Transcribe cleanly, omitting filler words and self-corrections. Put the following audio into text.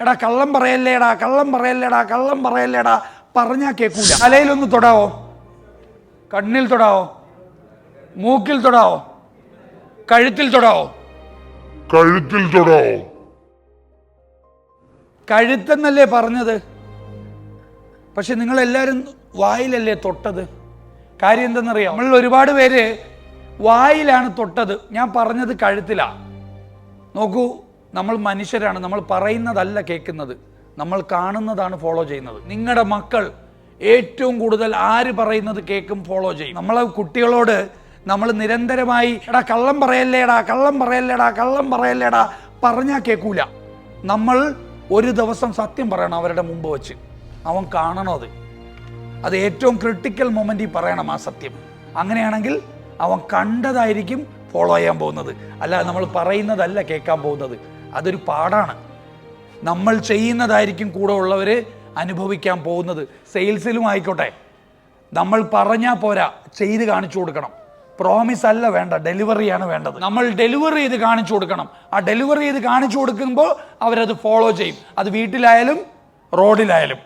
എടാ കള്ളം പറയല്ലേടാ, കള്ളം പറയല്ലേടാ, കള്ളം പറയല്ലേടാ പറഞ്ഞാൽ കേൾക്കൂല. തലയിലൊന്ന് തൊടാവോ? കണ്ണിൽ തൊടാവോ? മൂക്കിൽ തൊടാവോ? കഴുത്തിൽ തൊടാവോ? കഴുത്തിൽ തൊടാവോ? കഴുത്തെന്നല്ലേ പറഞ്ഞത്? പക്ഷെ നിങ്ങളെല്ലാവരും വായിലല്ലേ തൊട്ടത്? കാര്യം എന്തെന്നറിയാം, നമ്മളിൽ ഒരുപാട് പേര് വായിലാണ് തൊട്ടത്. ഞാൻ പറഞ്ഞത് കഴുത്തിലാ. നോക്കൂ, നമ്മൾ മനുഷ്യരാണ്. നമ്മൾ പറയുന്നതല്ല കേൾക്കുന്നത്, നമ്മൾ കാണുന്നതാണ് ഫോളോ ചെയ്യുന്നത്. നിങ്ങളുടെ മക്കൾ ഏറ്റവും കൂടുതൽ ആര് പറയുന്നത് കേൾക്കും, ഫോളോ ചെയ്യും. നമ്മളെ കുട്ടികളോട് നമ്മൾ നിരന്തരമായി എടാ കള്ളം പറയല്ലേടാ, കള്ളം പറയല്ലേടാ, കള്ളം പറയല്ലേടാ പറഞ്ഞാൽ കേൾക്കൂല. നമ്മൾ ഒരു ദിവസം സത്യം പറയണം അവരുടെ മുമ്പ് വെച്ച്. അവൻ കാണണം അത് ഏറ്റവും ക്രിട്ടിക്കൽ മൊമെൻറ്റിൽ പറയണം ആ സത്യം. അങ്ങനെയാണെങ്കിൽ അവൻ കണ്ടതായിരിക്കും ഫോളോ ചെയ്യാൻ പോകുന്നത്, അല്ലാതെ നമ്മൾ പറയുന്നതല്ല കേൾക്കാൻ പോകുന്നത്. അതൊരു പാടാണ്. നമ്മൾ ചെയ്യുന്നതായിരിക്കും കൂടെ ഉള്ളവർ അനുഭവിക്കാൻ പോകുന്നത്. സെയിൽസിലും ആയിക്കോട്ടെ, നമ്മൾ പറഞ്ഞാൽ പോരാ, ചെയ്ത് കാണിച്ചു കൊടുക്കണം. പ്രോമിസ് അല്ല വേണ്ട, ഡെലിവറിയാണ് വേണ്ടത്. നമ്മൾ ഡെലിവറി ചെയ്ത് കാണിച്ചു കൊടുക്കണം. ആ ഡെലിവറി ചെയ്ത് കാണിച്ചു കൊടുക്കുമ്പോൾ അവരത് ഫോളോ ചെയ്യും. അത് വീട്ടിലായാലും റോഡിലായാലും.